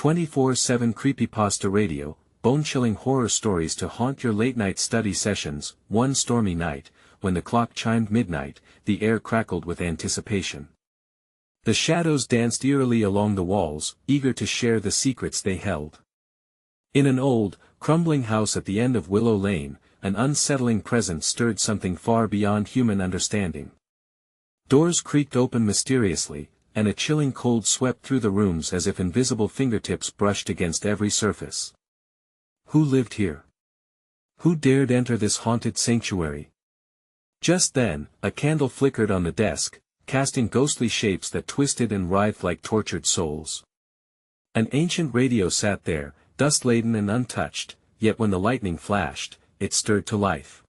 24/7 Creepypasta Radio, bone-chilling horror stories to haunt your late-night study sessions. One stormy night, when the clock chimed midnight, the air crackled with anticipation. The shadows danced eerily along the walls, eager to share the secrets they held. In an old, crumbling house at the end of Willow Lane, an unsettling presence stirred something far beyond human understanding. Doors creaked open mysteriously, and a chilling cold swept through the rooms as if invisible fingertips brushed against every surface. Who lived here? Who dared enter this haunted sanctuary? Just then, a candle flickered on the desk, casting ghostly shapes that twisted and writhed like tortured souls. An ancient radio sat there, dust-laden and untouched, yet when the lightning flashed, it stirred to life.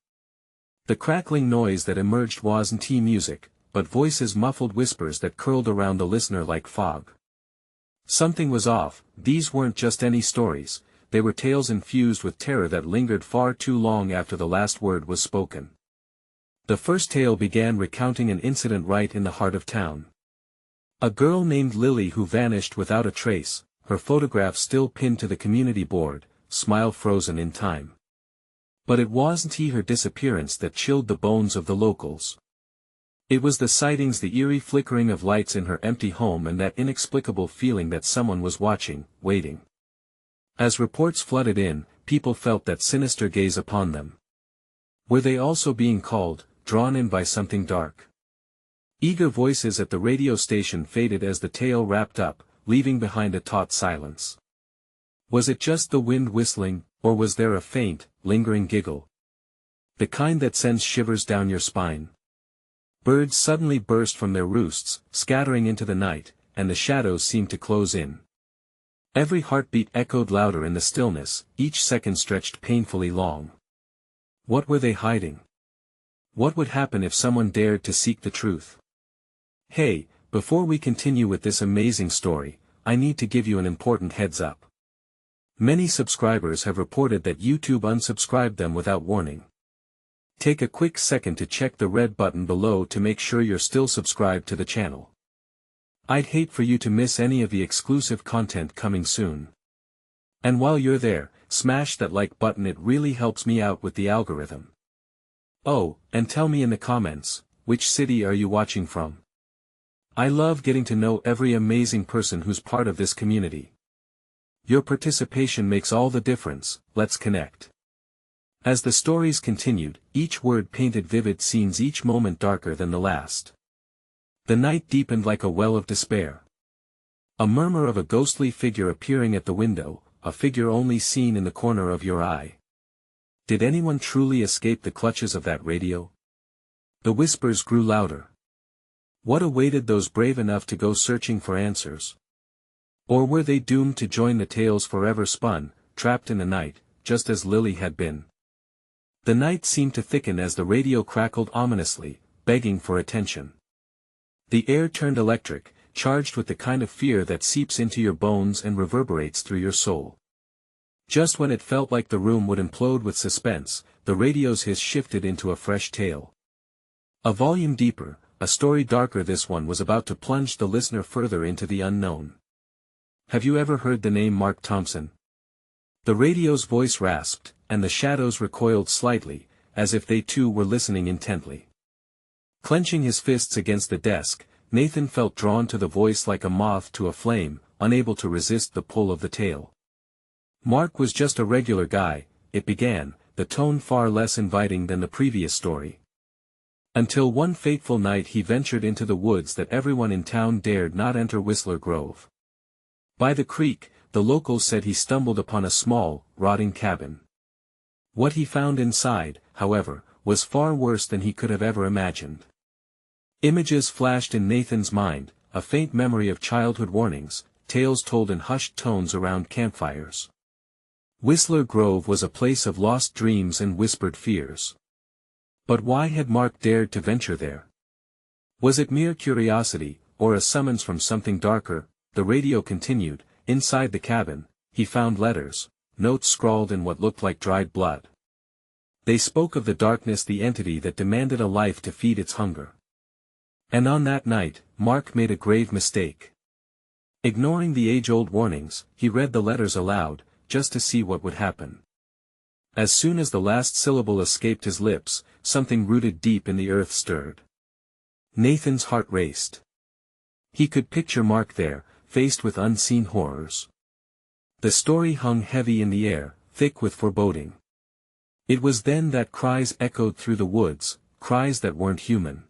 The crackling noise that emerged wasn't music, but voices muffled whispers that curled around the listener like fog. Something was off. These weren't just any stories, they were tales infused with terror that lingered far too long after the last word was spoken. The first tale began recounting an incident right in the heart of town. A girl named Lily who vanished without a trace, her photograph still pinned to the community board, smile frozen in time. But it wasn't her disappearance that chilled the bones of the locals. It was the sightings, the eerie flickering of lights in her empty home, and that inexplicable feeling that someone was watching, waiting. As reports flooded in, people felt that sinister gaze upon them. Were they also being called, drawn in by something dark? Eager voices at the radio station faded as the tale wrapped up, leaving behind a taut silence. Was it just the wind whistling, or was there a faint, lingering giggle? The kind that sends shivers down your spine. Birds suddenly burst from their roosts, scattering into the night, and the shadows seemed to close in. Every heartbeat echoed louder in the stillness, each second stretched painfully long. What were they hiding? What would happen if someone dared to seek the truth? Hey, before we continue with this amazing story, I need to give you an important heads up. Many subscribers have reported that YouTube unsubscribed them without warning. Take a quick second to check the red button below to make sure you're still subscribed to the channel. I'd hate for you to miss any of the exclusive content coming soon. And while you're there, smash that like button, it really helps me out with the algorithm. Oh, and tell me in the comments, which city are you watching from? I love getting to know every amazing person who's part of this community. Your participation makes all the difference. Let's connect. As the stories continued, each word painted vivid scenes, each moment darker than the last. The night deepened like a well of despair. A murmur of a ghostly figure appearing at the window, a figure only seen in the corner of your eye. Did anyone truly escape the clutches of that radio? The whispers grew louder. What awaited those brave enough to go searching for answers? Or were they doomed to join the tales forever spun, trapped in the night, just as Lily had been? The night seemed to thicken as the radio crackled ominously, begging for attention. The air turned electric, charged with the kind of fear that seeps into your bones and reverberates through your soul. Just when it felt like the room would implode with suspense, the radio's hiss shifted into a fresh tale. A volume deeper, a story darker. This one was about to plunge the listener further into the unknown. Have you ever heard the name Mark Thompson? The radio's voice rasped, and the shadows recoiled slightly, as if they too were listening intently. Clenching his fists against the desk, Nathan felt drawn to the voice like a moth to a flame, unable to resist the pull of the tale. Mark was just a regular guy, it began, the tone far less inviting than the previous story. Until one fateful night he ventured into the woods that everyone in town dared not enter, Whistler Grove. By the creek, the locals said he stumbled upon a small, rotting cabin. What he found inside, however, was far worse than he could have ever imagined. Images flashed in Nathan's mind, a faint memory of childhood warnings, tales told in hushed tones around campfires. Whistler Grove was a place of lost dreams and whispered fears. But why had Mark dared to venture there? Was it mere curiosity, or a summons from something darker? The radio continued. Inside the cabin, he found letters, notes scrawled in what looked like dried blood. They spoke of the darkness, the entity that demanded a life to feed its hunger. And on that night, Mark made a grave mistake. Ignoring the age-old warnings, he read the letters aloud, just to see what would happen. As soon as the last syllable escaped his lips, something rooted deep in the earth stirred. Nathan's heart raced. He could picture Mark there, faced with unseen horrors. The story hung heavy in the air, thick with foreboding. It was then that cries echoed through the woods, cries that weren't human.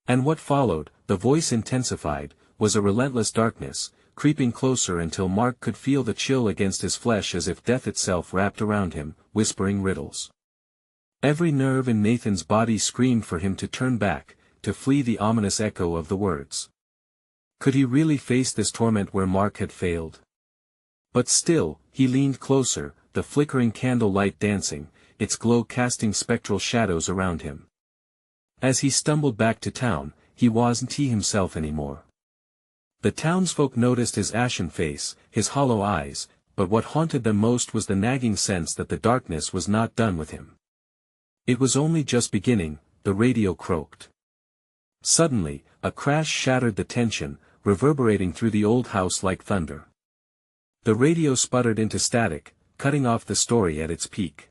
And what followed, the voice intensified, was a relentless darkness, creeping closer until Mark could feel the chill against his flesh as if death itself wrapped around him, whispering riddles. Every nerve in Nathan's body screamed for him to turn back, to flee the ominous echo of the words. Could he really face this torment where Mark had failed? But still, he leaned closer, the flickering candle light dancing, its glow casting spectral shadows around him. As he stumbled back to town, he wasn't he himself anymore. The townsfolk noticed his ashen face, his hollow eyes, but what haunted them most was the nagging sense that the darkness was not done with him. It was only just beginning, the radio croaked. Suddenly, a crash shattered the tension, reverberating through the old house like thunder. The radio sputtered into static, cutting off the story at its peak.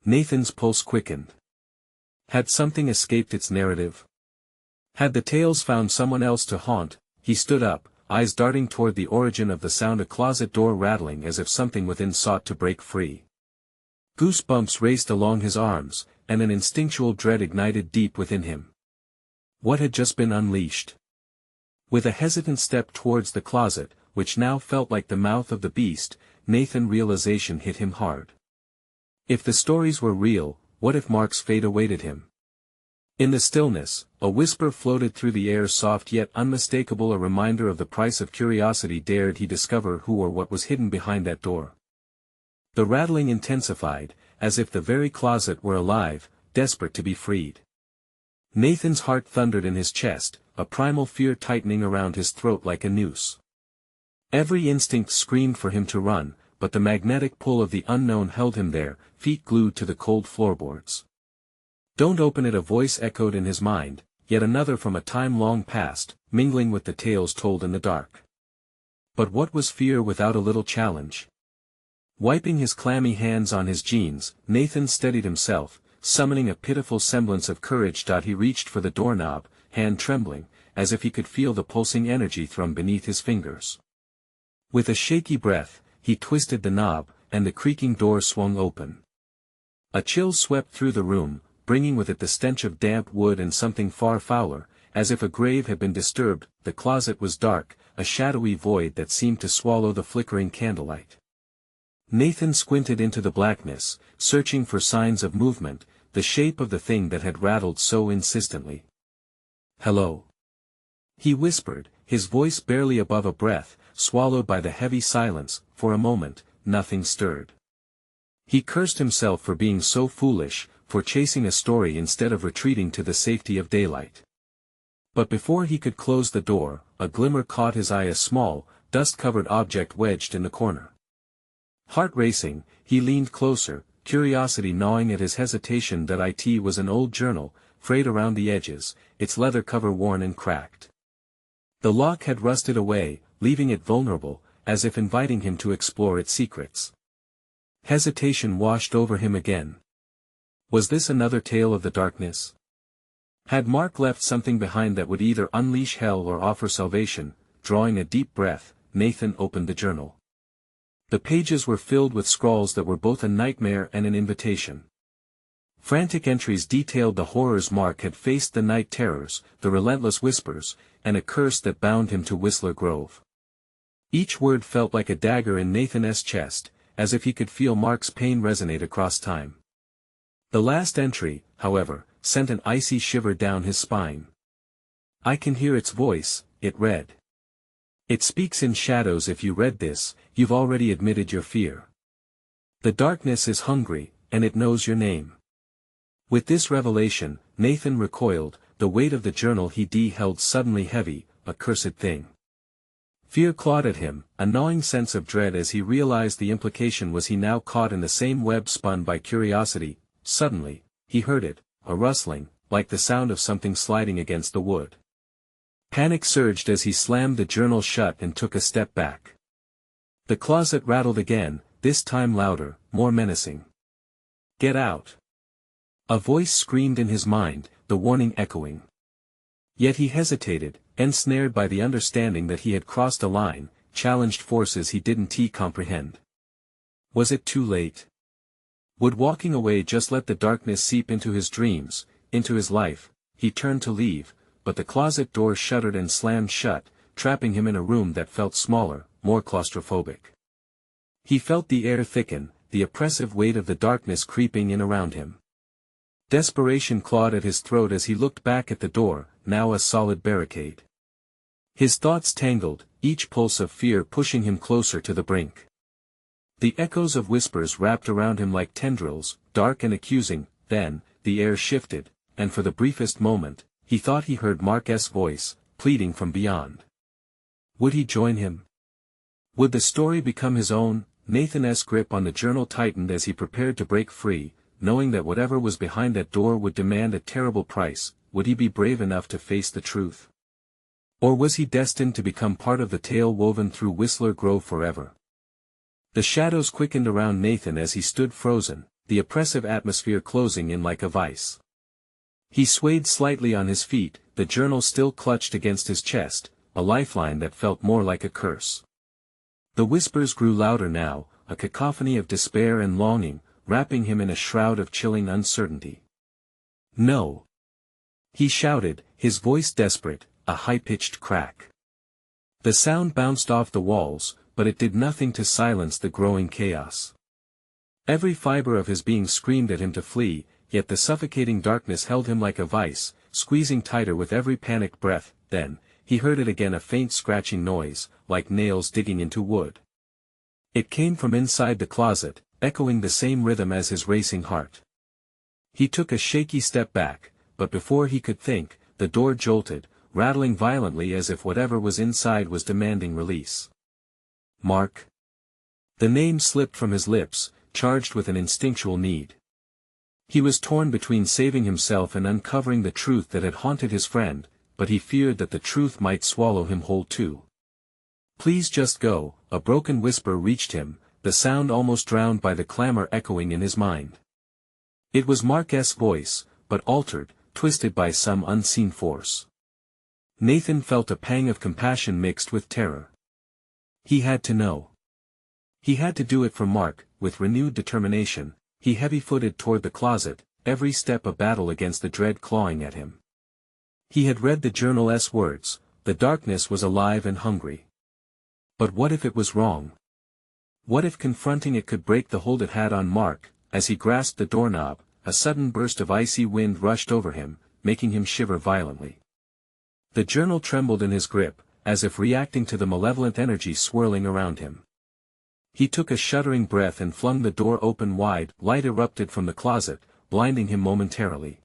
Nathan's pulse quickened. Had something escaped its narrative? Had the tales found someone else to haunt? He stood up, eyes darting toward the origin of the sound, a closet door rattling as if something within sought to break free. Goosebumps raced along his arms, and an instinctual dread ignited deep within him. What had just been unleashed? With a hesitant step towards the closet, which now felt like the mouth of the beast, Nathan realization hit him hard. If the stories were real, what if Mark's fate awaited him? In the stillness, a whisper floated through the air, soft yet unmistakable, a reminder of the price of curiosity. Dared he discover who or what was hidden behind that door? The rattling intensified, as if the very closet were alive, desperate to be freed. Nathan's heart thundered in his chest, a primal fear tightening around his throat like a noose. Every instinct screamed for him to run, but the magnetic pull of the unknown held him there, feet glued to the cold floorboards. "Don't open it," a voice echoed in his mind, yet another from a time long past, mingling with the tales told in the dark. But what was fear without a little challenge? Wiping his clammy hands on his jeans, Nathan steadied himself, summoning a pitiful semblance of courage. He reached for the doorknob, hand trembling, as if he could feel the pulsing energy thrum beneath his fingers. With a shaky breath, he twisted the knob, and the creaking door swung open. A chill swept through the room, bringing with it the stench of damp wood and something far fouler, as if a grave had been disturbed. The closet was dark, a shadowy void that seemed to swallow the flickering candlelight. Nathan squinted into the blackness, searching for signs of movement, the shape of the thing that had rattled so insistently. "Hello?" he whispered, his voice barely above a breath, swallowed by the heavy silence. For a moment, nothing stirred. He cursed himself for being so foolish, for chasing a story instead of retreating to the safety of daylight. But before he could close the door, a glimmer caught his eye, a small, dust-covered object wedged in the corner. Heart racing, he leaned closer, curiosity gnawing at his hesitation. It was an old journal, frayed around the edges, its leather cover worn and cracked. The lock had rusted away, leaving it vulnerable, as if inviting him to explore its secrets. Hesitation washed over him again. Was this another tale of the darkness? Had Mark left something behind that would either unleash hell or offer salvation? Drawing a deep breath, Nathan opened the journal. The pages were filled with scrawls that were both a nightmare and an invitation. Frantic entries detailed the horrors Mark had faced, the night terrors, the relentless whispers, and a curse that bound him to Whistler Grove. Each word felt like a dagger in Nathan's chest, as if he could feel Mark's pain resonate across time. The last entry, however, sent an icy shiver down his spine. "I can hear its voice," it read. "It speaks in shadows. If you read this, you've already admitted your fear. The darkness is hungry, and it knows your name." With this revelation, Nathan recoiled, the weight of the journal he held suddenly heavy, a cursed thing. Fear clawed at him, a gnawing sense of dread as he realized the implication. Was he now caught in the same web spun by curiosity? Suddenly, he heard it, a rustling, like the sound of something sliding against the wood. Panic surged as he slammed the journal shut and took a step back. The closet rattled again, this time louder, more menacing. "Get out!" A voice screamed in his mind, the warning echoing. Yet he hesitated, ensnared by the understanding that he had crossed a line, challenged forces he didn't comprehend. Was it too late? Would walking away just let the darkness seep into his dreams, into his life? He turned to leave, but the closet door shuddered and slammed shut, trapping him in a room that felt smaller, more claustrophobic. He felt the air thicken, the oppressive weight of the darkness creeping in around him. Desperation clawed at his throat as he looked back at the door, now a solid barricade. His thoughts tangled, each pulse of fear pushing him closer to the brink. The echoes of whispers wrapped around him like tendrils, dark and accusing. Then, the air shifted, and for the briefest moment, he thought he heard Mark's voice, pleading from beyond. Would he join him? Would the story become his own? Nathan's grip on the journal tightened as he prepared to break free, knowing that whatever was behind that door would demand a terrible price. Would he be brave enough to face the truth? Or was he destined to become part of the tale woven through Whistler Grove forever? The shadows quickened around Nathan as he stood frozen, the oppressive atmosphere closing in like a vice. He swayed slightly on his feet, the journal still clutched against his chest, a lifeline that felt more like a curse. The whispers grew louder now, a cacophony of despair and longing, wrapping him in a shroud of chilling uncertainty. "No!" he shouted, his voice desperate, a high-pitched crack. The sound bounced off the walls, but it did nothing to silence the growing chaos. Every fiber of his being screamed at him to flee, yet the suffocating darkness held him like a vice, squeezing tighter with every panicked breath. Then, he heard it again, a faint scratching noise, like nails digging into wood. It came from inside the closet, echoing the same rhythm as his racing heart. He took a shaky step back, but before he could think, the door jolted, rattling violently as if whatever was inside was demanding release. Mark. The name slipped from his lips, charged with an instinctual need. He was torn between saving himself and uncovering the truth that had haunted his friend, but he feared that the truth might swallow him whole too. "Please just go," a broken whisper reached him, the sound almost drowned by the clamor echoing in his mind. It was Mark's voice, but altered, twisted by some unseen force. Nathan felt a pang of compassion mixed with terror. He had to know. He had to do it for Mark. With renewed determination, he heavy-footed toward the closet, every step a battle against the dread clawing at him. He had read the journal's words, the darkness was alive and hungry. But what if it was wrong? What if confronting it could break the hold it had on Mark? As he grasped the doorknob, a sudden burst of icy wind rushed over him, making him shiver violently. The journal trembled in his grip, as if reacting to the malevolent energy swirling around him. He took a shuddering breath and flung the door open wide. Light erupted from the closet, blinding him momentarily.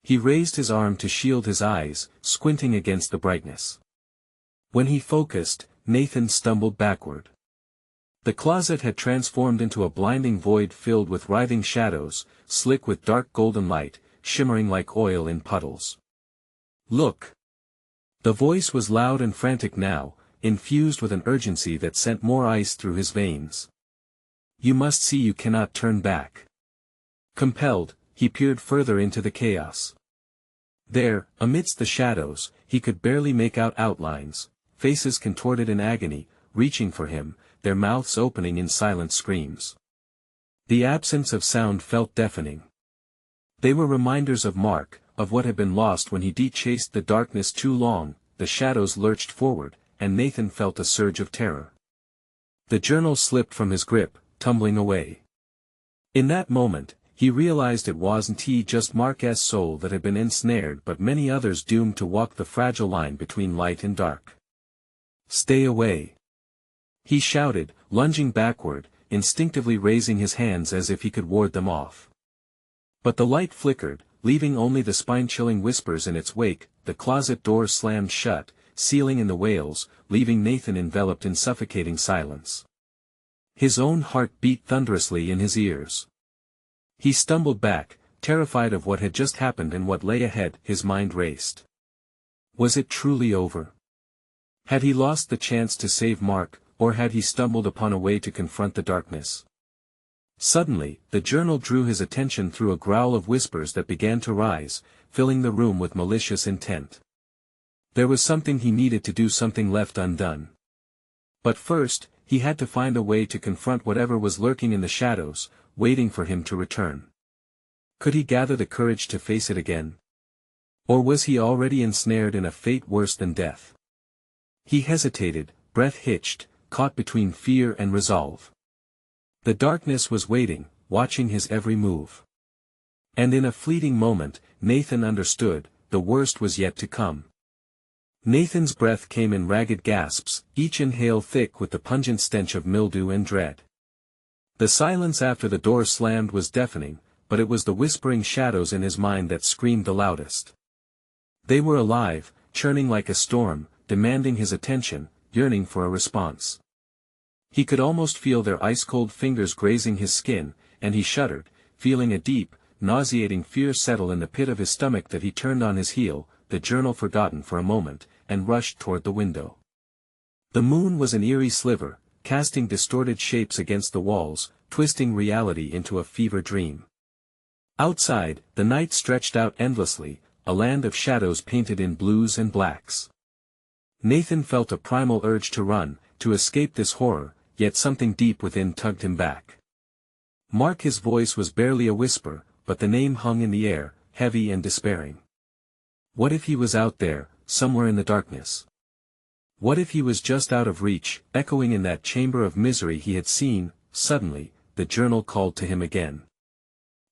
He raised his arm to shield his eyes, squinting against the brightness. When he focused, Nathan stumbled backward. The closet had transformed into a blinding void filled with writhing shadows, slick with dark golden light, shimmering like oil in puddles. "Look!" The voice was loud and frantic now, infused with an urgency that sent more ice through his veins. "You must see, you cannot turn back." Compelled, he peered further into the chaos. There, amidst the shadows, he could barely make out outlines, faces contorted in agony, reaching for him, their mouths opening in silent screams. The absence of sound felt deafening. They were reminders of Mark, of what had been lost when he chased the darkness too long. The shadows lurched forward, and Nathan felt a surge of terror. The journal slipped from his grip, tumbling away. In that moment, he realized it wasn't just Mark's soul that had been ensnared, but many others doomed to walk the fragile line between light and dark. "Stay away!" he shouted, lunging backward, instinctively raising his hands as if he could ward them off. But the light flickered, leaving only the spine-chilling whispers in its wake. The closet door slammed shut, sealing in the wails, leaving Nathan enveloped in suffocating silence. His own heart beat thunderously in his ears. He stumbled back, terrified of what had just happened and what lay ahead. His mind raced. Was it truly over? Had he lost the chance to save Mark, or had he stumbled upon a way to confront the darkness? Suddenly, the journal drew his attention through a growl of whispers that began to rise, filling the room with malicious intent. There was something he needed to do, something left undone. But first, he had to find a way to confront whatever was lurking in the shadows, waiting for him to return. Could he gather the courage to face it again? Or was he already ensnared in a fate worse than death? He hesitated, breath hitched, caught between fear and resolve. The darkness was waiting, watching his every move. And in a fleeting moment, Nathan understood, the worst was yet to come. Nathan's breath came in ragged gasps, each inhale thick with the pungent stench of mildew and dread. The silence after the door slammed was deafening, but it was the whispering shadows in his mind that screamed the loudest. They were alive, churning like a storm, demanding his attention, yearning for a response. He could almost feel their ice-cold fingers grazing his skin, and he shuddered, feeling a deep, nauseating fear settle in the pit of his stomach that he turned on his heel, the journal forgotten for a moment, and rushed toward the window. The moon was an eerie sliver, casting distorted shapes against the walls, twisting reality into a fever dream. Outside, the night stretched out endlessly, a land of shadows painted in blues and blacks. Nathan felt a primal urge to run, to escape this horror, yet something deep within tugged him back. Mark, his voice was barely a whisper, but the name hung in the air, heavy and despairing. What if he was out there, somewhere in the darkness? What if he was just out of reach, echoing in that chamber of misery he had seen? Suddenly, the journal called to him again.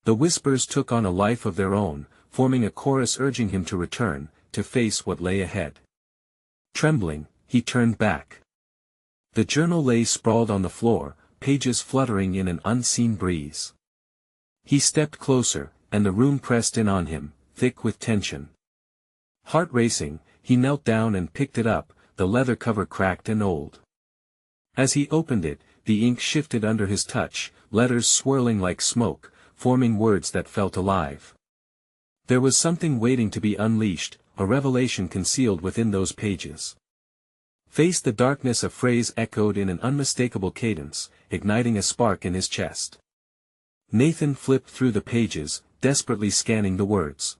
The whispers took on a life of their own, forming a chorus urging him to return, to face what lay ahead. Trembling, he turned back. The journal lay sprawled on the floor, pages fluttering in an unseen breeze. He stepped closer, and the room pressed in on him, thick with tension. Heart racing, he knelt down and picked it up, the leather cover cracked and old. As he opened it, the ink shifted under his touch, letters swirling like smoke, forming words that felt alive. There was something waiting to be unleashed, a revelation concealed within those pages. Face the darkness, a phrase echoed in an unmistakable cadence, igniting a spark in his chest. Nathan flipped through the pages, desperately scanning the words.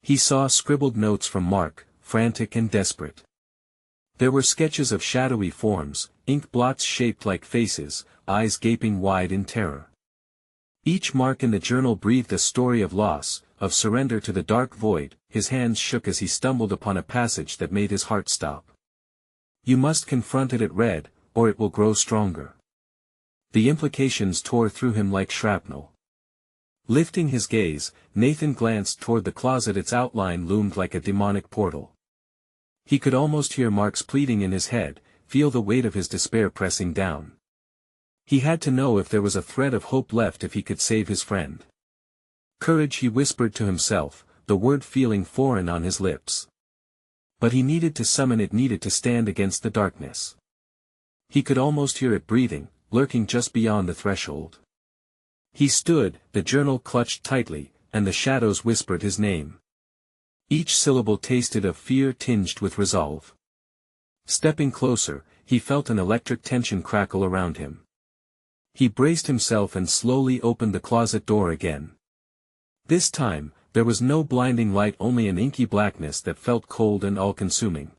He saw scribbled notes from Mark, frantic and desperate. There were sketches of shadowy forms, ink blots shaped like faces, eyes gaping wide in terror. Each mark in the journal breathed a story of loss, of surrender to the dark void. His hands shook as he stumbled upon a passage that made his heart stop. "You must confront it," it read, "or it will grow stronger." The implications tore through him like shrapnel. Lifting his gaze, Nathan glanced toward the closet. Its outline loomed like a demonic portal. He could almost hear Mark's pleading in his head, feel the weight of his despair pressing down. He had to know if there was a thread of hope left, if he could save his friend. Courage, he whispered to himself, the word feeling foreign on his lips. But he needed to summon it, needed to stand against the darkness. He could almost hear it breathing, lurking just beyond the threshold. He stood, the journal clutched tightly, and the shadows whispered his name. Each syllable tasted of fear tinged with resolve. Stepping closer, he felt an electric tension crackle around him. He braced himself and slowly opened the closet door again. This time, there was no blinding light, only an inky blackness that felt cold and all-consuming.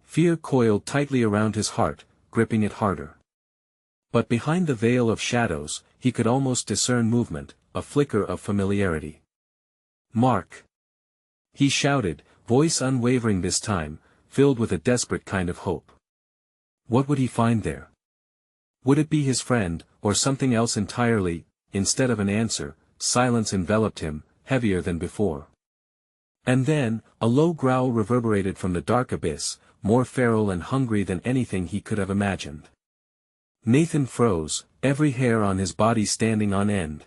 Fear coiled tightly around his heart, gripping it harder. But behind the veil of shadows, he could almost discern movement, a flicker of familiarity. "Mark!" he shouted, voice unwavering this time, filled with a desperate kind of hope. What would he find there? Would it be his friend, or something else entirely? Instead of an answer, silence enveloped him, heavier than before. And then, a low growl reverberated from the dark abyss, more feral and hungry than anything he could have imagined. Nathan froze, every hair on his body standing on end.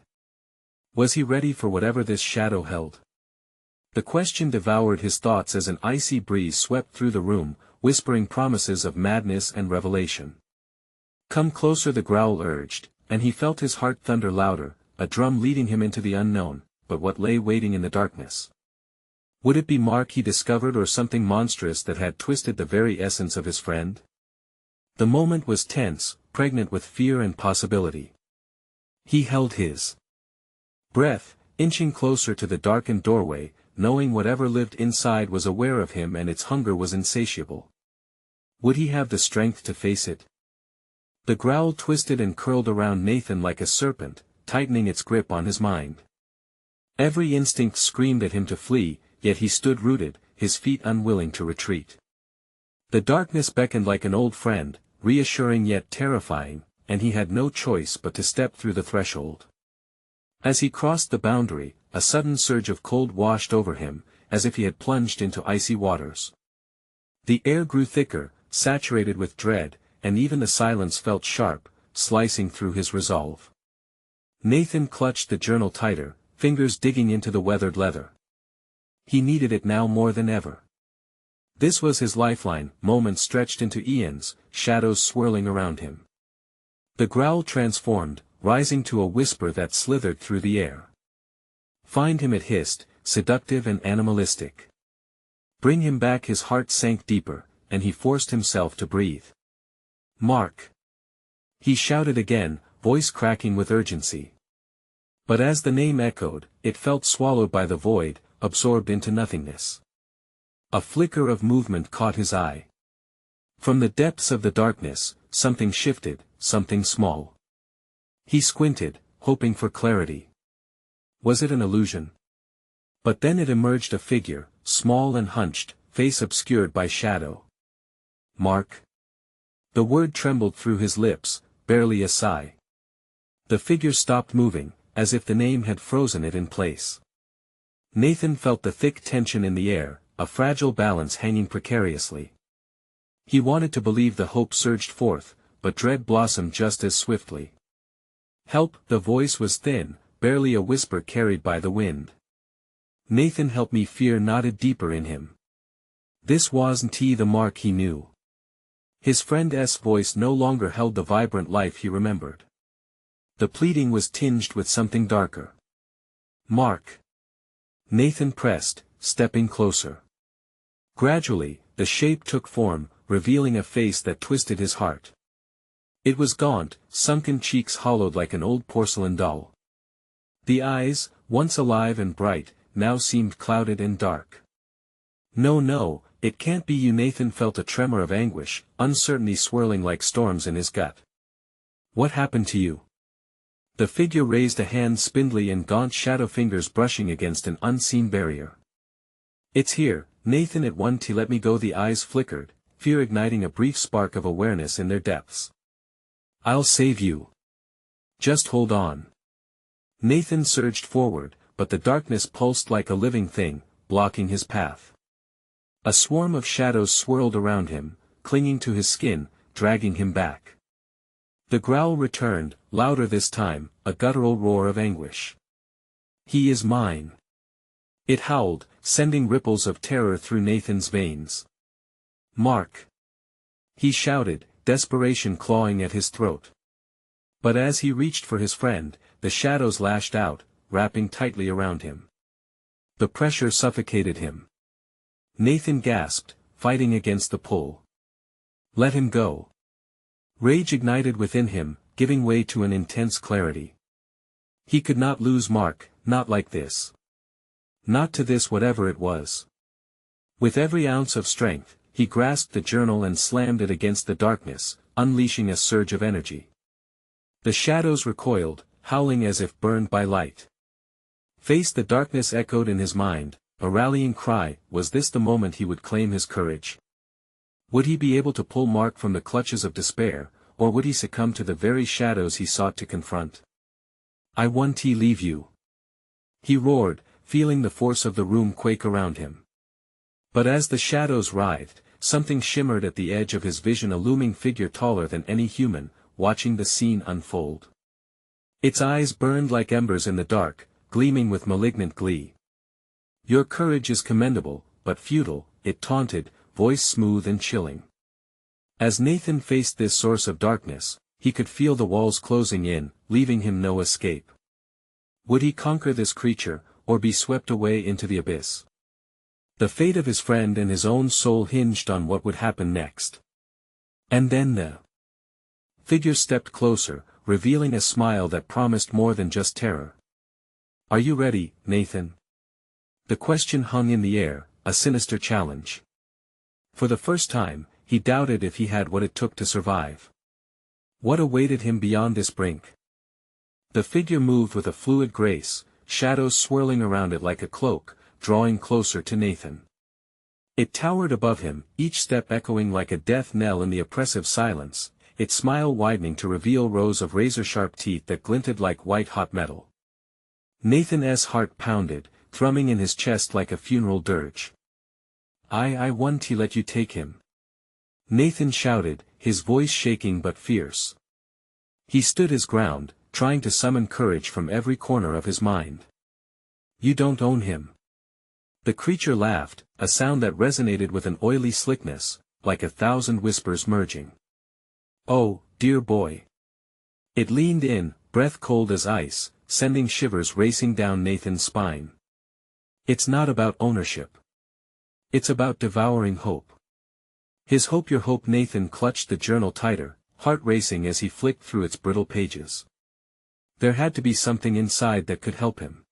Was he ready for whatever this shadow held? The question devoured his thoughts as an icy breeze swept through the room, whispering promises of madness and revelation. "Come closer," the growl urged, and he felt his heart thunder louder, a drum leading him into the unknown. But what lay waiting in the darkness? Would it be Mark he discovered, or something monstrous that had twisted the very essence of his friend? The moment was tense, pregnant with fear and possibility. He held his breath, inching closer to the darkened doorway, knowing whatever lived inside was aware of him and its hunger was insatiable. Would he have the strength to face it? The growl twisted and curled around Nathan like a serpent, tightening its grip on his mind. Every instinct screamed at him to flee, yet he stood rooted, his feet unwilling to retreat. The darkness beckoned like an old friend, reassuring yet terrifying, and he had no choice but to step through the threshold. As he crossed the boundary, a sudden surge of cold washed over him, as if he had plunged into icy waters. The air grew thicker, saturated with dread, and even the silence felt sharp, slicing through his resolve. Nathan clutched the journal tighter, fingers digging into the weathered leather. He needed it now more than ever. This was his lifeline, moments stretched into eons, shadows swirling around him. The growl transformed, rising to a whisper that slithered through the air. Find him, it hissed, seductive and animalistic. Bring him back. His heart sank deeper, and he forced himself to breathe. Mark! He shouted again, voice cracking with urgency. But as the name echoed, it felt swallowed by the void, absorbed into nothingness. A flicker of movement caught his eye. From the depths of the darkness, something shifted, something small. He squinted, hoping for clarity. Was it an illusion? But then it emerged, a figure, small and hunched, face obscured by shadow. Mark? The word trembled through his lips, barely a sigh. The figure stopped moving, as if the name had frozen it in place. Nathan felt the thick tension in the air, a fragile balance hanging precariously. He wanted to believe, the hope surged forth, but dread blossomed just as swiftly. Help! The voice was thin, barely a whisper carried by the wind. Nathan, help me! Fear knotted deeper in him. This wasn't the Mark he knew. His friend's voice no longer held the vibrant life he remembered. The pleading was tinged with something darker. Mark! Nathan pressed, stepping closer. Gradually, the shape took form, revealing a face that twisted his heart. It was gaunt, sunken cheeks hollowed like an old porcelain doll. The eyes, once alive and bright, now seemed clouded and dark. No, it can't be you. Nathan felt a tremor of anguish, uncertainty swirling like storms in his gut. What happened to you? The figure raised a hand, spindly and gaunt, shadow fingers brushing against an unseen barrier. It's here, Nathan. It won't let me go. The eyes flickered, fear igniting a brief spark of awareness in their depths. I'll save you. Just hold on. Nathan surged forward, but the darkness pulsed like a living thing, blocking his path. A swarm of shadows swirled around him, clinging to his skin, dragging him back. The growl returned, louder this time, a guttural roar of anguish. He is mine. It howled, sending ripples of terror through Nathan's veins. Mark! He shouted, desperation clawing at his throat. But as he reached for his friend, the shadows lashed out, wrapping tightly around him. The pressure suffocated him. Nathan gasped, fighting against the pull. Let him go. Rage ignited within him, giving way to an intense clarity. He could not lose Mark, not like this. Not to this, whatever it was. With every ounce of strength, he grasped the journal and slammed it against the darkness, unleashing a surge of energy. The shadows recoiled, howling as if burned by light. Face the darkness echoed in his mind, a rallying cry. Was this the moment he would claim his courage? Would he be able to pull Mark from the clutches of despair, or would he succumb to the very shadows he sought to confront? I won't leave you. He roared, feeling the force of the room quake around him. But as the shadows writhed, something shimmered at the edge of his vision, a looming figure taller than any human, watching the scene unfold. Its eyes burned like embers in the dark, gleaming with malignant glee. Your courage is commendable, but futile, it taunted, voice smooth and chilling. As Nathan faced this source of darkness, he could feel the walls closing in, leaving him no escape. Would he conquer this creature, or be swept away into the abyss? The fate of his friend and his own soul hinged on what would happen next. And then the figure stepped closer, revealing a smile that promised more than just terror. "Are you ready, Nathan?" The question hung in the air, a sinister challenge. For the first time, he doubted if he had what it took to survive. What awaited him beyond this brink? The figure moved with a fluid grace, shadows swirling around it like a cloak, drawing closer to Nathan. It towered above him, each step echoing like a death knell in the oppressive silence, its smile widening to reveal rows of razor-sharp teeth that glinted like white-hot metal. Nathan's heart pounded, thrumming in his chest like a funeral dirge. I want to let you take him," Nathan shouted, his voice shaking but fierce. He stood his ground, trying to summon courage from every corner of his mind. "You don't own him." The creature laughed, a sound that resonated with an oily slickness, like 1,000 whispers merging. "Oh, dear boy." It leaned in, breath cold as ice, sending shivers racing down Nathan's spine. "It's not about ownership. It's about devouring hope." His hope, your hope. Nathan clutched the journal tighter, heart racing as he flicked through its brittle pages. There had to be something inside that could help him.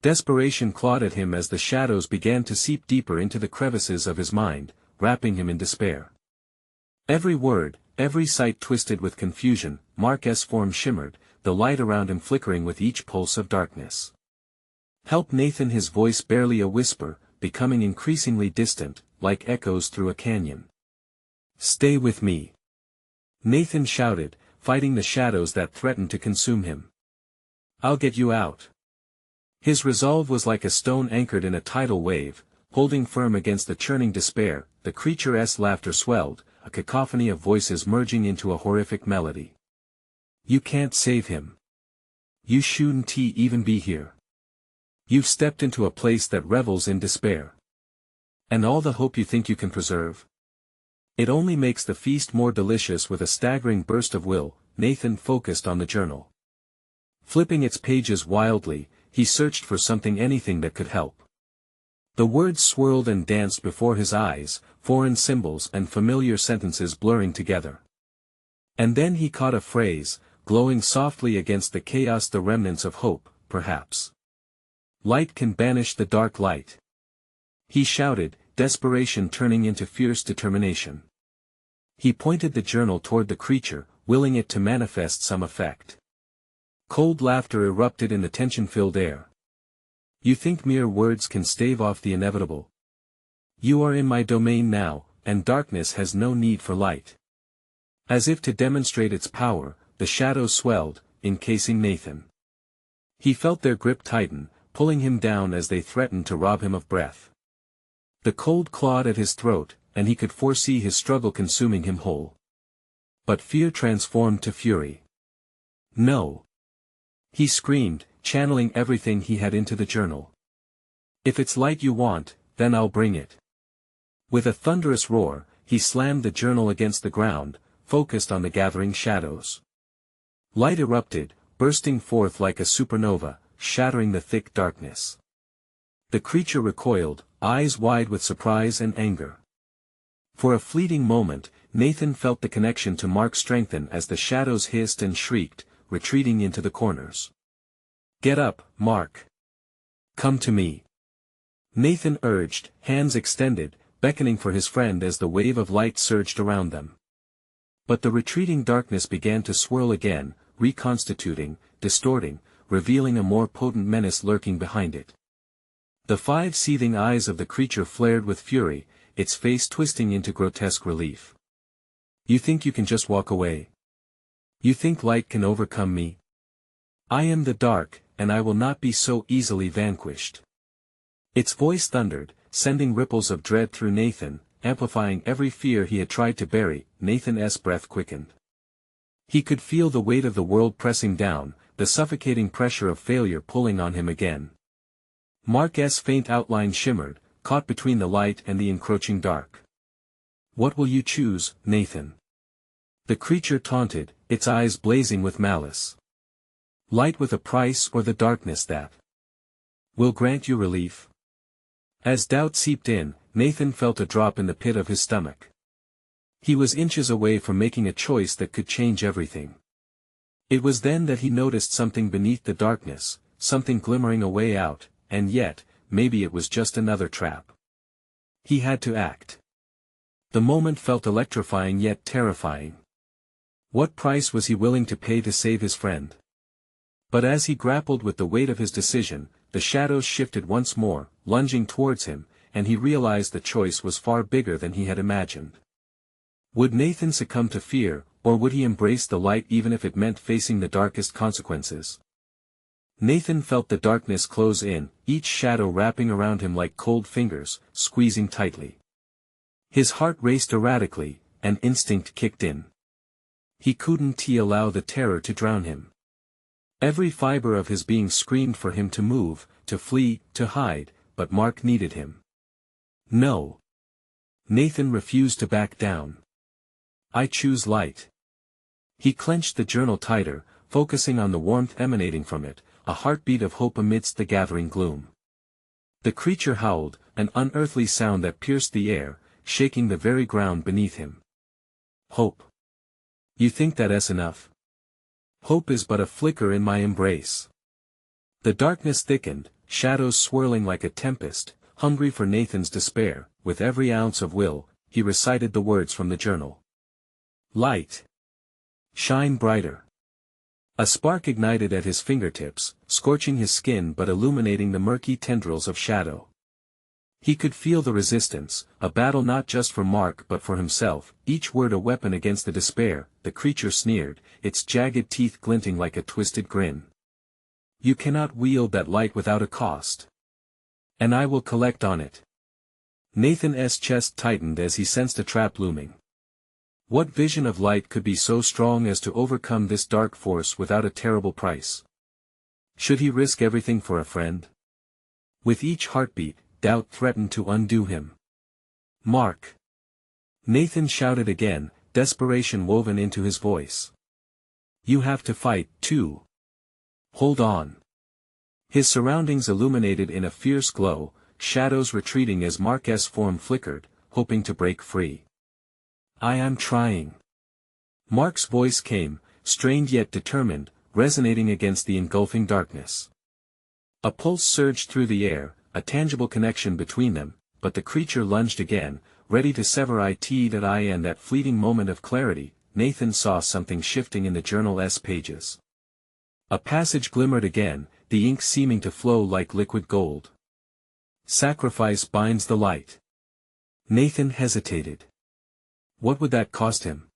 Desperation clawed at him as the shadows began to seep deeper into the crevices of his mind, wrapping him in despair. Every word, every sight twisted with confusion. Mark's form shimmered, the light around him flickering with each pulse of darkness. "Help, Nathan," his voice barely a whisper, becoming increasingly distant, like echoes through a canyon. "Stay with me," Nathan shouted, fighting the shadows that threatened to consume him. "I'll get you out." His resolve was like a stone anchored in a tidal wave, holding firm against the churning despair. The creature's laughter swelled, a cacophony of voices merging into a horrific melody. "You can't save him. You shouldn't even be here. You've stepped into a place that revels in despair. And all the hope you think you can preserve? It only makes the feast more delicious." With a staggering burst of will, Nathan focused on the journal. Flipping its pages wildly, he searched for something, anything that could help. The words swirled and danced before his eyes, foreign symbols and familiar sentences blurring together. And then he caught a phrase, glowing softly against the chaos, the remnants of hope, perhaps. "Light can banish the dark light," he shouted, desperation turning into fierce determination. He pointed the journal toward the creature, willing it to manifest some effect. Cold laughter erupted in the tension-filled air. "You think mere words can stave off the inevitable? You are in my domain now, and darkness has no need for light." As if to demonstrate its power, the shadows swelled, encasing Nathan. He felt their grip tighten, pulling him down as they threatened to rob him of breath. The cold clawed at his throat, and he could foresee his struggle consuming him whole. But fear transformed to fury. "No!" he screamed, channeling everything he had into the journal. "If it's light you want, then I'll bring it." With a thunderous roar, he slammed the journal against the ground, focused on the gathering shadows. Light erupted, bursting forth like a supernova, shattering the thick darkness. The creature recoiled, eyes wide with surprise and anger. For a fleeting moment, Nathan felt the connection to Mark strengthen as the shadows hissed and shrieked, retreating into the corners. "Get up, Mark. Come to me," Nathan urged, hands extended, beckoning for his friend as the wave of light surged around them. But the retreating darkness began to swirl again, reconstituting, distorting, revealing a more potent menace lurking behind it. The 5 seething eyes of the creature flared with fury, its face twisting into grotesque relief. "You think you can just walk away? You think light can overcome me? I am the dark, and I will not be so easily vanquished." Its voice thundered, sending ripples of dread through Nathan, amplifying every fear he had tried to bury. Nathan's breath quickened. He could feel the weight of the world pressing down, the suffocating pressure of failure pulling on him again. Mark's faint outline shimmered, caught between the light and the encroaching dark. "What will you choose, Nathan?" the creature taunted, its eyes blazing with malice. "Light with a price, or the darkness that will grant you relief?" As doubt seeped in, Nathan felt a drop in the pit of his stomach. He was inches away from making a choice that could change everything. It was then that he noticed something beneath the darkness, something glimmering a way out, and yet, maybe it was just another trap. He had to act. The moment felt electrifying yet terrifying. What price was he willing to pay to save his friend? But as he grappled with the weight of his decision, the shadows shifted once more, lunging towards him, and he realized the choice was far bigger than he had imagined. Would Nathan succumb to fear, or would he embrace the light even if it meant facing the darkest consequences? Nathan felt the darkness close in, each shadow wrapping around him like cold fingers, squeezing tightly. His heart raced erratically, and instinct kicked in. He couldn't allow the terror to drown him. Every fiber of his being screamed for him to move, to flee, to hide, but Mark needed him. No. Nathan refused to back down. I choose light. He clenched the journal tighter, focusing on the warmth emanating from it, a heartbeat of hope amidst the gathering gloom. The creature howled, an unearthly sound that pierced the air, shaking the very ground beneath him. Hope. You think that's enough? Hope is but a flicker in my embrace. The darkness thickened, shadows swirling like a tempest, hungry for Nathan's despair. With every ounce of will, he recited the words from the journal. Light. Shine brighter. A spark ignited at his fingertips, scorching his skin but illuminating the murky tendrils of shadow. He could feel the resistance, a battle not just for Mark but for himself, each word a weapon against the despair. The creature sneered, its jagged teeth glinting like a twisted grin. You cannot wield that light without a cost. And I will collect on it. Nathan's chest tightened as he sensed a trap looming. What vision of light could be so strong as to overcome this dark force without a terrible price? Should he risk everything for a friend? With each heartbeat, doubt threatened to undo him. Mark. Nathan shouted again, desperation woven into his voice. You have to fight, too. Hold on. His surroundings illuminated in a fierce glow, shadows retreating as Mark's form flickered, hoping to break free. I am trying. Mark's voice came, strained yet determined, resonating against the engulfing darkness. A pulse surged through the air, a tangible connection between them, but the creature lunged again, ready to sever it. In that fleeting moment of clarity, Nathan saw something shifting in the journal's pages. A passage glimmered again, the ink seeming to flow like liquid gold. Sacrifice binds the light. Nathan hesitated. What would that cost him?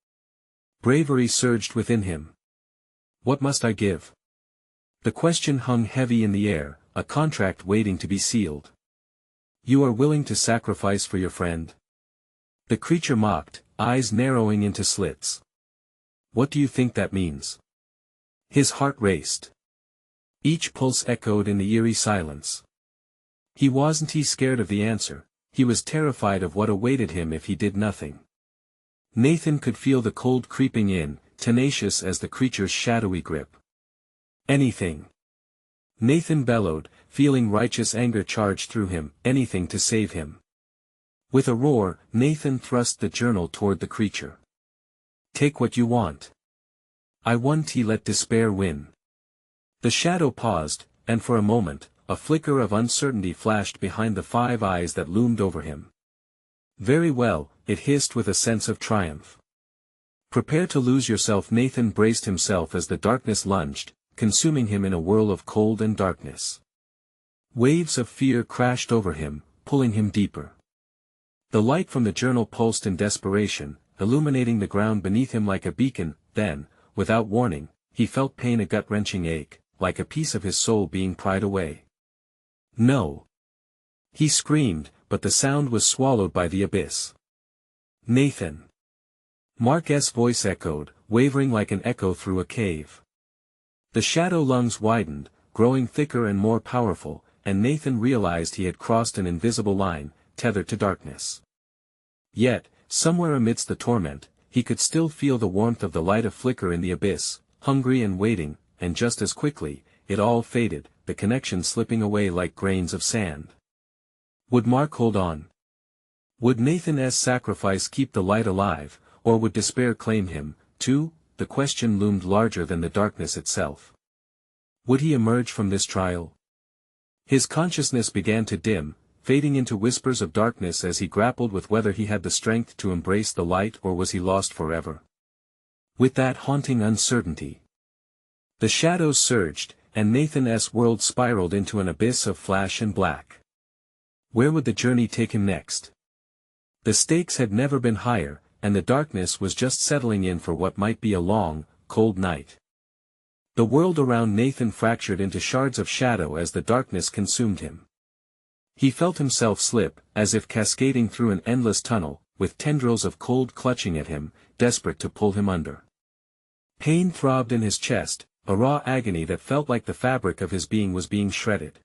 Bravery surged within him. What must I give? The question hung heavy in the air, a contract waiting to be sealed. You are willing to sacrifice for your friend? The creature mocked, eyes narrowing into slits. What do you think that means? His heart raced. Each pulse echoed in the eerie silence. He wasn't scared of the answer, he was terrified of what awaited him if he did nothing. Nathan could feel the cold creeping in, tenacious as the creature's shadowy grip. Anything. Nathan bellowed, feeling righteous anger charge through him, anything to save him. With a roar, Nathan thrust the journal toward the creature. Take what you want. I won't let despair win. The shadow paused, and for a moment, a flicker of uncertainty flashed behind the 5 eyes that loomed over him. Very well, it hissed with a sense of triumph. Prepare to lose yourself. Nathan braced himself as the darkness lunged, consuming him in a whirl of cold and darkness. Waves of fear crashed over him, pulling him deeper. The light from the journal pulsed in desperation, illuminating the ground beneath him like a beacon. Then, without warning, he felt pain, a gut-wrenching ache, like a piece of his soul being pried away. No! He screamed, but the sound was swallowed by the abyss. Nathan! Mark's voice echoed, wavering like an echo through a cave. The shadow lungs widened, growing thicker and more powerful, and Nathan realized he had crossed an invisible line, tethered to darkness. Yet, somewhere amidst the torment, he could still feel the warmth of the light a flicker in the abyss, hungry and waiting, and just as quickly, it all faded, the connection slipping away like grains of sand. Would Mark hold on? Would Nathan's sacrifice keep the light alive, or would despair claim him, too? The question loomed larger than the darkness itself. Would he emerge from this trial? His consciousness began to dim, fading into whispers of darkness as he grappled with whether he had the strength to embrace the light or was he lost forever. With that haunting uncertainty, the shadows surged, and Nathan's world spiraled into an abyss of flash and black. Where would the journey take him next? The stakes had never been higher, and the darkness was just settling in for what might be a long, cold night. The world around Nathan fractured into shards of shadow as the darkness consumed him. He felt himself slip, as if cascading through an endless tunnel, with tendrils of cold clutching at him, desperate to pull him under. Pain throbbed in his chest, a raw agony that felt like the fabric of his being was being shredded.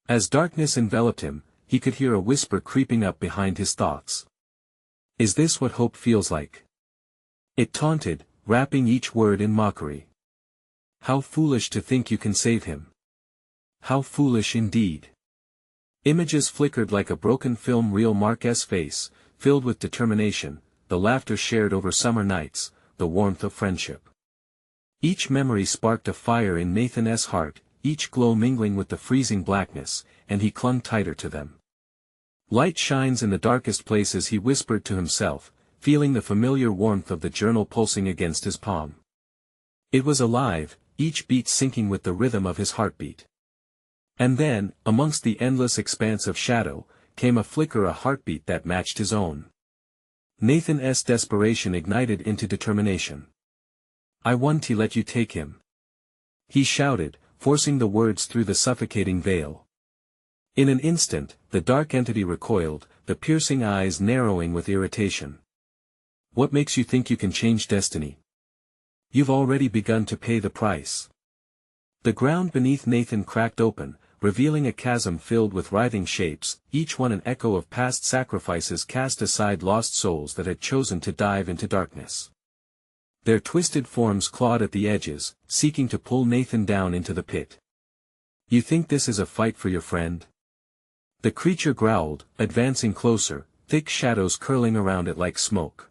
As darkness enveloped him, he could hear a whisper creeping up behind his thoughts. Is this what hope feels like? It taunted, wrapping each word in mockery. How foolish to think you can save him. How foolish indeed. Images flickered like a broken film reel. Mark's face, filled with determination, the laughter shared over summer nights, the warmth of friendship. Each memory sparked a fire in Nathan's heart, each glow mingling with the freezing blackness, and he clung tighter to them. Light shines in the darkest places, he whispered to himself, feeling the familiar warmth of the journal pulsing against his palm. It was alive, each beat syncing with the rhythm of his heartbeat. And then, amongst the endless expanse of shadow, came a flicker, a heartbeat that matched his own. Nathan's desperation ignited into determination. I want to let you take him. He shouted, forcing the words through the suffocating veil. In an instant, the dark entity recoiled, the piercing eyes narrowing with irritation. What makes you think you can change destiny? You've already begun to pay the price. The ground beneath Nathan cracked open, revealing a chasm filled with writhing shapes, each one an echo of past sacrifices cast aside, lost souls that had chosen to dive into darkness. Their twisted forms clawed at the edges, seeking to pull Nathan down into the pit. You think this is a fight for your friend? The creature growled, advancing closer, thick shadows curling around it like smoke.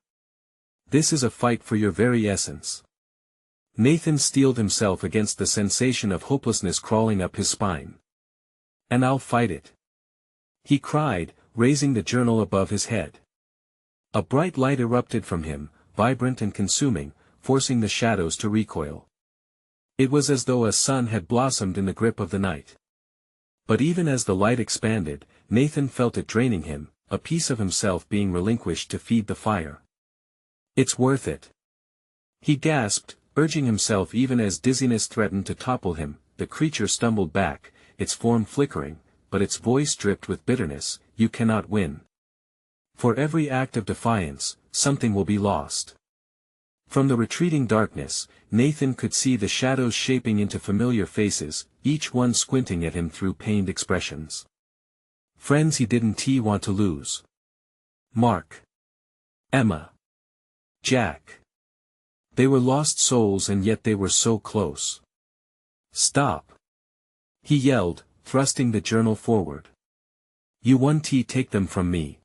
This is a fight for your very essence. Nathan steeled himself against the sensation of hopelessness crawling up his spine. And I'll fight it. He cried, raising the journal above his head. A bright light erupted from him, vibrant and consuming, forcing the shadows to recoil. It was as though a sun had blossomed in the grip of the night. But even as the light expanded, Nathan felt it draining him, a piece of himself being relinquished to feed the fire. It's worth it. He gasped, urging himself even as dizziness threatened to topple him. The creature stumbled back, its form flickering, but its voice dripped with bitterness. You cannot win. For every act of defiance, something will be lost. From the retreating darkness, Nathan could see the shadows shaping into familiar faces, each one squinting at him through pained expressions. Friends he didn't want to lose. Mark. Emma. Jack. They were lost souls and yet they were so close. Stop. He yelled, thrusting the journal forward. You won't take them from me.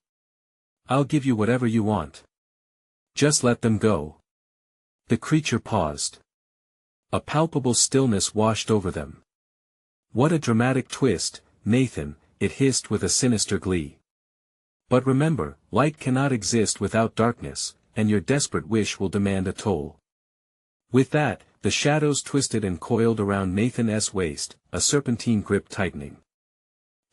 I'll give you whatever you want. Just let them go. The creature paused. A palpable stillness washed over them. What a dramatic twist, Nathan, it hissed with a sinister glee. But remember, light cannot exist without darkness, and your desperate wish will demand a toll. With that, the shadows twisted and coiled around Nathan's waist, a serpentine grip tightening.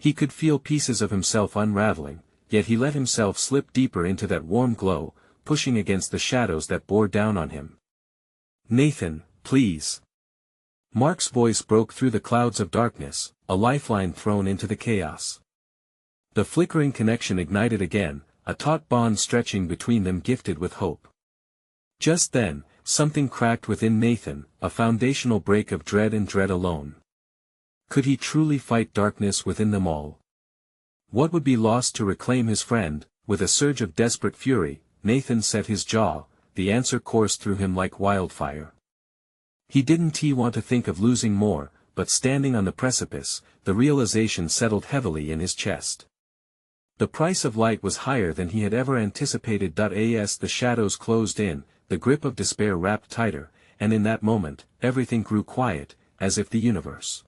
He could feel pieces of himself unraveling, yet he let himself slip deeper into that warm glow, pushing against the shadows that bore down on him. Nathan, please. Mark's voice broke through the clouds of darkness, a lifeline thrown into the chaos. The flickering connection ignited again, a taut bond stretching between them gifted with hope. Just then, something cracked within Nathan, a foundational break of dread and dread alone. Could he truly fight darkness within them all? What would be lost to reclaim his friend? With a surge of desperate fury, Nathan set his jaw, the answer coursed through him like wildfire. He didn't want to think of losing more, but standing on the precipice, the realization settled heavily in his chest. The price of light was higher than he had ever anticipated. As the shadows closed in, the grip of despair wrapped tighter, and in that moment, everything grew quiet, as if the universe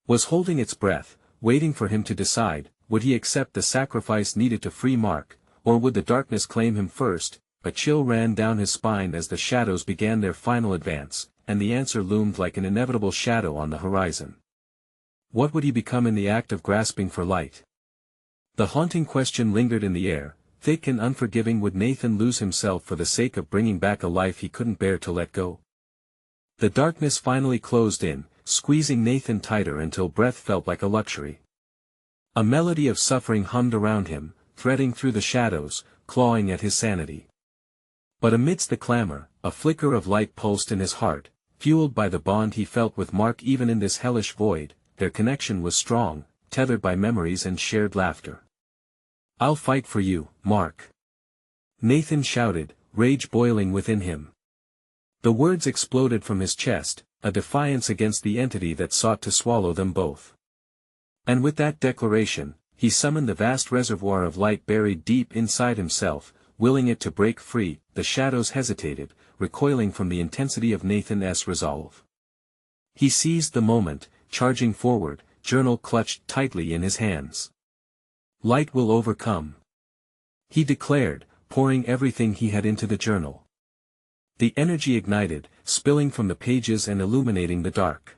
was holding its breath, waiting for him to decide, would he accept the sacrifice needed to free Mark, or would the darkness claim him first? A chill ran down his spine as the shadows began their final advance, and the answer loomed like an inevitable shadow on the horizon. What would he become in the act of grasping for light? The haunting question lingered in the air, thick and unforgiving. Would Nathan lose himself for the sake of bringing back a life he couldn't bear to let go? The darkness finally closed in, squeezing Nathan tighter until breath felt like a luxury. A melody of suffering hummed around him, threading through the shadows, clawing at his sanity. But amidst the clamor, a flicker of light pulsed in his heart, fueled by the bond he felt with Mark. Even in this hellish void, their connection was strong, tethered by memories and shared laughter. "I'll fight for you, Mark," Nathan shouted, rage boiling within him. The words exploded from his chest, a defiance against the entity that sought to swallow them both. And with that declaration, he summoned the vast reservoir of light buried deep inside himself, willing it to break free. The shadows hesitated, recoiling from the intensity of Nathan's resolve. He seized the moment, charging forward, journal clutched tightly in his hands. "Light will overcome," he declared, pouring everything he had into the journal. The energy ignited, spilling from the pages and illuminating the dark.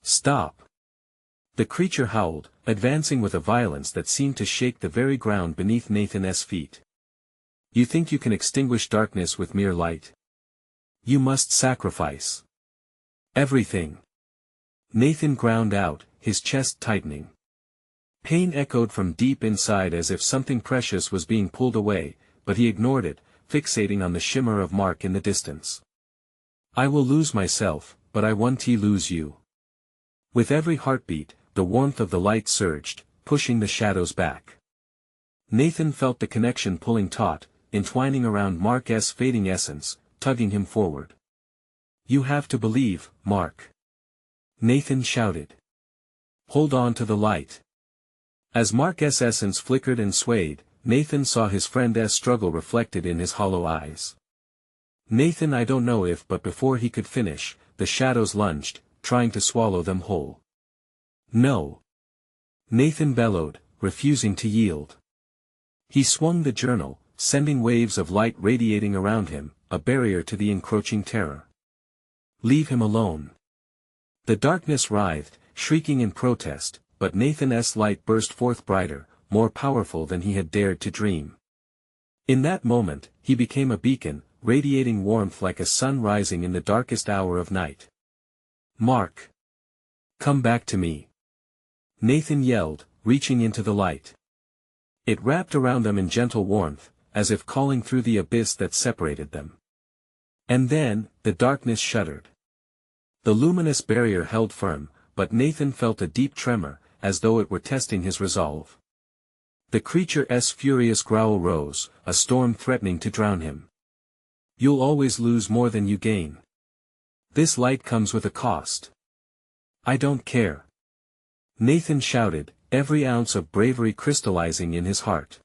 "Stop!" the creature howled, advancing with a violence that seemed to shake the very ground beneath Nathan's feet. "You think you can extinguish darkness with mere light? You must sacrifice everything." Nathan ground out, his chest tightening. Pain echoed from deep inside as if something precious was being pulled away, but he ignored it, fixating on the shimmer of Mark in the distance. "I will lose myself, but I won't lose you." With every heartbeat, the warmth of the light surged, pushing the shadows back. Nathan felt the connection pulling taut, entwining around Mark's fading essence, tugging him forward. "You have to believe, Mark," Nathan shouted. "Hold on to the light." As Mark's essence flickered and swayed, Nathan saw his friend's struggle reflected in his hollow eyes. "Nathan, I don't know if," but before he could finish, the shadows lunged, trying to swallow them whole. "No!" Nathan bellowed, refusing to yield. He swung the journal, sending waves of light radiating around him, a barrier to the encroaching terror. "Leave him alone." The darkness writhed, shrieking in protest, but Nathan's light burst forth brighter, more powerful than he had dared to dream. In that moment, he became a beacon, radiating warmth like a sun rising in the darkest hour of night. "Mark! Come back to me!" Nathan yelled, reaching into the light. It wrapped around them in gentle warmth, as if calling through the abyss that separated them. And then, the darkness shuddered. The luminous barrier held firm, but Nathan felt a deep tremor, as though it were testing his resolve. The creature's furious growl rose, a storm threatening to drown him. "You'll always lose more than you gain. This light comes with a cost." "I don't care," Nathan shouted, every ounce of bravery crystallizing in his heart.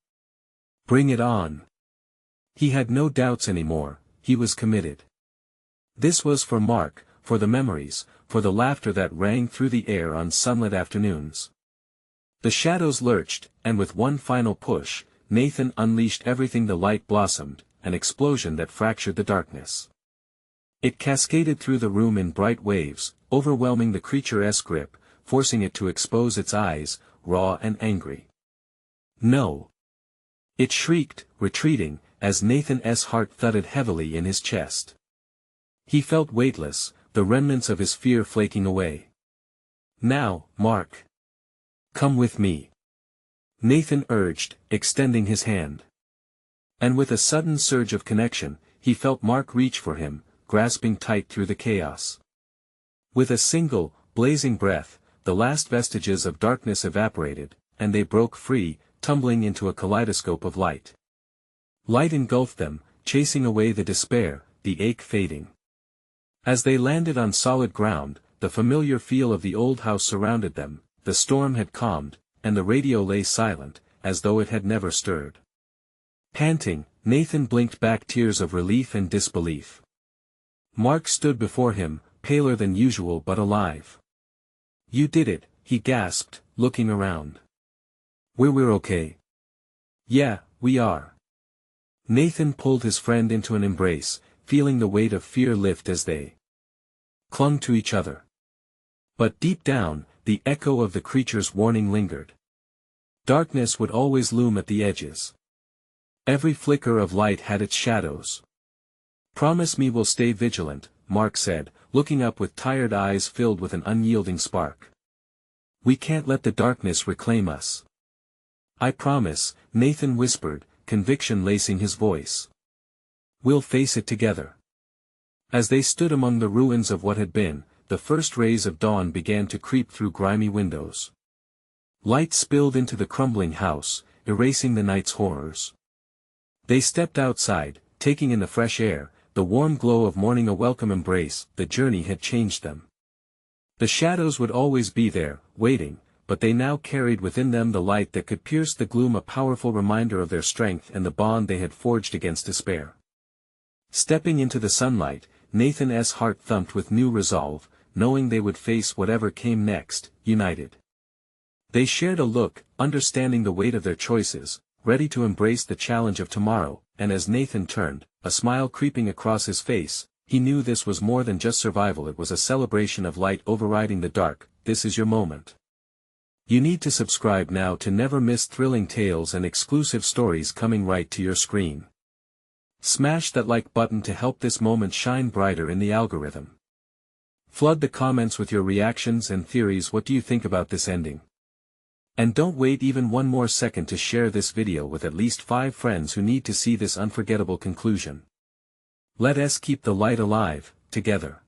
"Bring it on." He had no doubts anymore, he was committed. This was for Mark, for the memories, for the laughter that rang through the air on sunlit afternoons. The shadows lurched, and with one final push, Nathan unleashed everything. The light blossomed, an explosion that fractured the darkness. It cascaded through the room in bright waves, overwhelming the creature's grip, forcing it to expose its eyes, raw and angry. "No!" it shrieked, retreating, as Nathan's heart thudded heavily in his chest. He felt weightless, the remnants of his fear flaking away. "Now, Mark! Come with me," Nathan urged, extending his hand. And with a sudden surge of connection, he felt Mark reach for him, grasping tight through the chaos. With a single, blazing breath, the last vestiges of darkness evaporated, and they broke free, tumbling into a kaleidoscope of light. Light engulfed them, chasing away the despair, the ache fading. As they landed on solid ground, the familiar feel of the old house surrounded them, the storm had calmed, and the radio lay silent, as though it had never stirred. Panting, Nathan blinked back tears of relief and disbelief. Mark stood before him, paler than usual but alive. "You did it," he gasped, looking around. We're okay." "Yeah, we are." Nathan pulled his friend into an embrace, feeling the weight of fear lift as they clung to each other. But deep down, the echo of the creature's warning lingered. Darkness would always loom at the edges. Every flicker of light had its shadows. "Promise me we'll stay vigilant," Mark said, looking up with tired eyes filled with an unyielding spark. "We can't let the darkness reclaim us." "I promise," Nathan whispered, conviction lacing his voice. "We'll face it together." As they stood among the ruins of what had been, the first rays of dawn began to creep through grimy windows. Light spilled into the crumbling house, erasing the night's horrors. They stepped outside, taking in the fresh air, the warm glow of morning a welcome embrace. The journey had changed them. The shadows would always be there, waiting, but they now carried within them the light that could pierce the gloom, a powerful reminder of their strength and the bond they had forged against despair. Stepping into the sunlight, Nathan's heart thumped with new resolve, knowing they would face whatever came next, united. They shared a look, understanding the weight of their choices, ready to embrace the challenge of tomorrow, and as Nathan turned, a smile creeping across his face, he knew this was more than just survival, it was a celebration of light overriding the dark. This is your moment. You need to subscribe now to never miss thrilling tales and exclusive stories coming right to your screen. Smash that like button to help this moment shine brighter in the algorithm. Flood the comments with your reactions and theories. What do you think about this ending? And don't wait even one more second to share this video with at least 5 friends who need to see this unforgettable conclusion. Let us keep the light alive, together.